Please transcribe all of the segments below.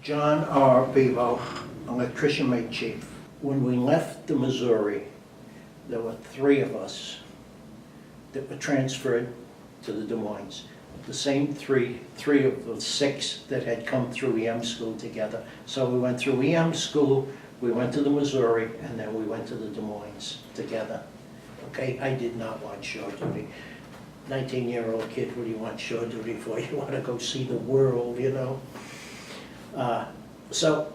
John R. Bibeault, electrician mate chief. When we left the Missouri, there were three of us that were transferred to the Des Moines. The same three of the six that had come through EM school together. So we went through EM school, we went to the Missouri, and then we went to the Des Moines together. Okay, I did not want shore duty. 19-year-old kid, what do you want shore duty for? You want to go see the world, you know? So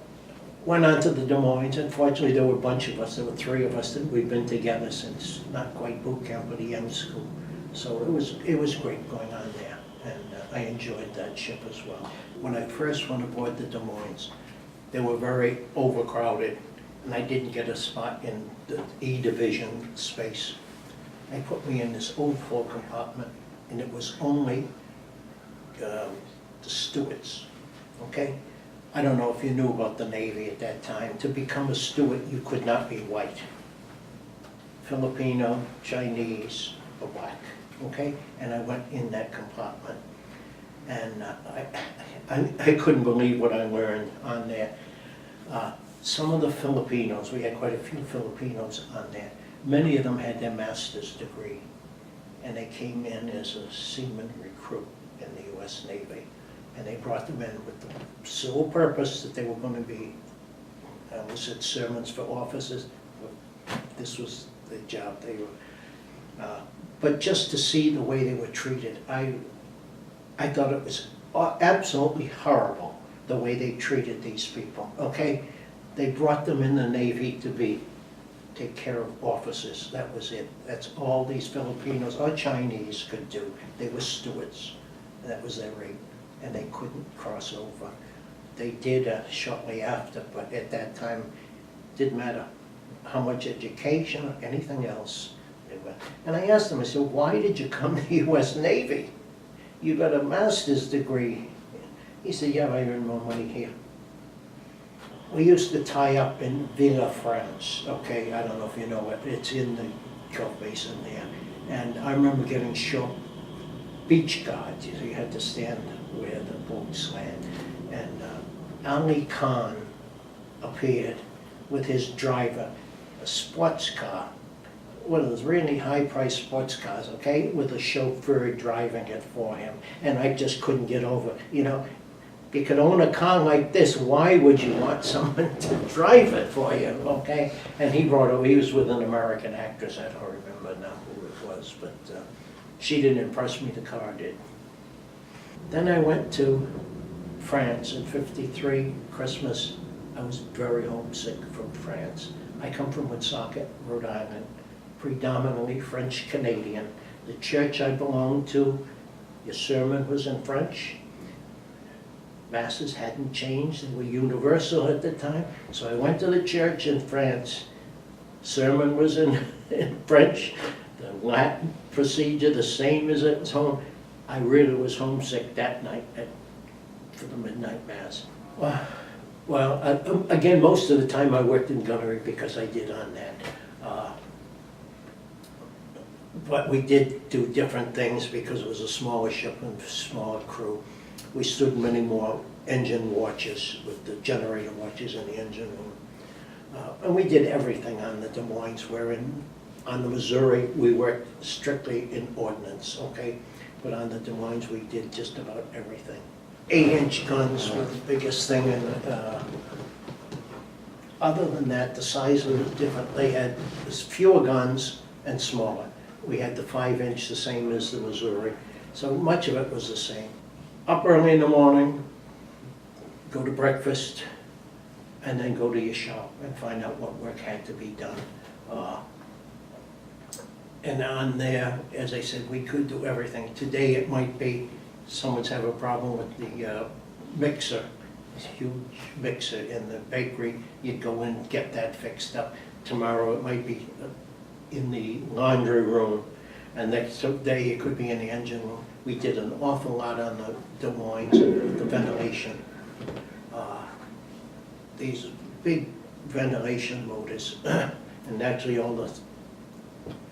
went on to the Des Moines. Unfortunately, there were a bunch of us. There were three of us that we've been together since not quite boot camp, but EM school. So it was great going on there, and I enjoyed that ship as well. When I first went aboard the Des Moines, they were very overcrowded, and I didn't get a spot in the E division space. They put me in this old floor compartment, and it was only the stewards, okay? I don't know if you knew about the Navy at that time. To become a steward, you could not be white. Filipino, Chinese, or black, okay? And I went in that compartment. And I couldn't believe what I learned on there. Some of the Filipinos, we had quite a few Filipinos on there. Many of them had their master's degree, and they came in as a seaman recruit in the US Navy. And they brought them in with the sole purpose that they were going to be, I almost said servants for officers, but this was the job they were. But just to see the way they were treated, I thought it was absolutely horrible the way they treated these people, okay? They brought them in the Navy to take care of officers, that was it. That's all these Filipinos or Chinese could do. They were stewards, that was their rate. And they couldn't cross over. They did shortly after, but at that time, didn't matter how much education or anything else they were. And I asked them, I said, why did you come to the US Navy? You got a master's degree. He said, yeah, I earn more money here. We used to tie up in Villa, France, okay? I don't know if you know it. It's in the Gulf Basin there. And I remember getting short beach guards. You had to stand where the boats land. And Ali Khan appeared with his driver, a sports car, one of those really high-priced sports cars, okay, with a chauffeur driving it for him. And I just couldn't get over, you know, you could own a car like this, why would you want someone to drive it for you, okay? And he was with an American actress, I don't remember now who it was, but she didn't impress me, the car did. Then I went to France in '53, Christmas. I was very homesick from France. I come from Woonsocket, Rhode Island, predominantly French Canadian. The church I belonged to, your sermon was in French. Masses hadn't changed, they were universal at the time. So I went to the church in France. Sermon was in French. The Latin procedure, the same as at home. I really was homesick that night for the midnight mass. Well, again, most of the time I worked in gunnery because I did on that. But we did do different things because it was a smaller ship and smaller crew. We stood many more engine watches with the generator watches in the engine room. And we did everything on the Des Moines, on the Missouri, we worked strictly in ordnance, okay? But on the Des Moines, we did just about everything. 8-inch guns were the biggest thing. And other than that, the size was different. They had fewer guns and smaller. We had the 5-inch, the same as the Missouri. So much of it was the same. Up early in the morning, go to breakfast, and then go to your shop and find out what work had to be done. And on there, as I said, we could do everything. Today it might be someone's have a problem with the mixer, this huge mixer in the bakery. You'd go in and get that fixed up. Tomorrow it might be in the laundry room, and next day it could be in the engine room. We did an awful lot on the Des Moines, the ventilation. These big ventilation motors, and actually all the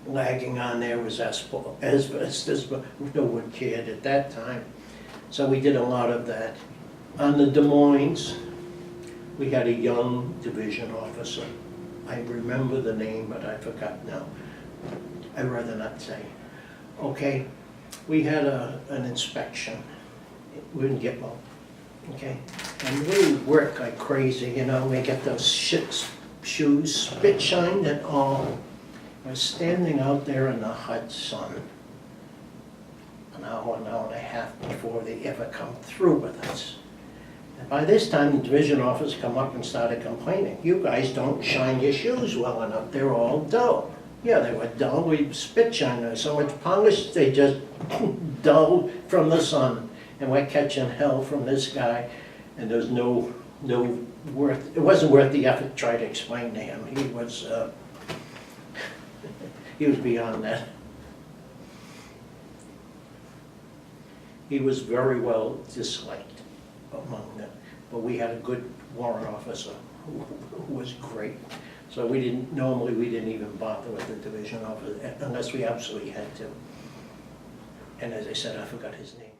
lagging on there was asbestos, but no one cared at that time. So we did a lot of that. On the Des Moines, we had a young division officer. I remember the name, but I forgot now. I'd rather not say. Okay, we had an inspection. We didn't get one, okay? And we work like crazy, you know, we get those shoes spit shined and all. We're standing out there in the hot sun, an hour and a half before they ever come through with us. And by this time, the division officers come up and started complaining. You guys don't shine your shoes well enough, they're all dull. Yeah, they were dull, we spit shined them, so much polish, they just dull from the sun. And we're catching hell from this guy, and there's no worth, it wasn't worth the effort to try to explain to him. He was beyond that. He was very well disliked among them, but we had a good warrant officer who was great. So normally we didn't even bother with the division officer unless we absolutely had to. And as I said, I forgot his name.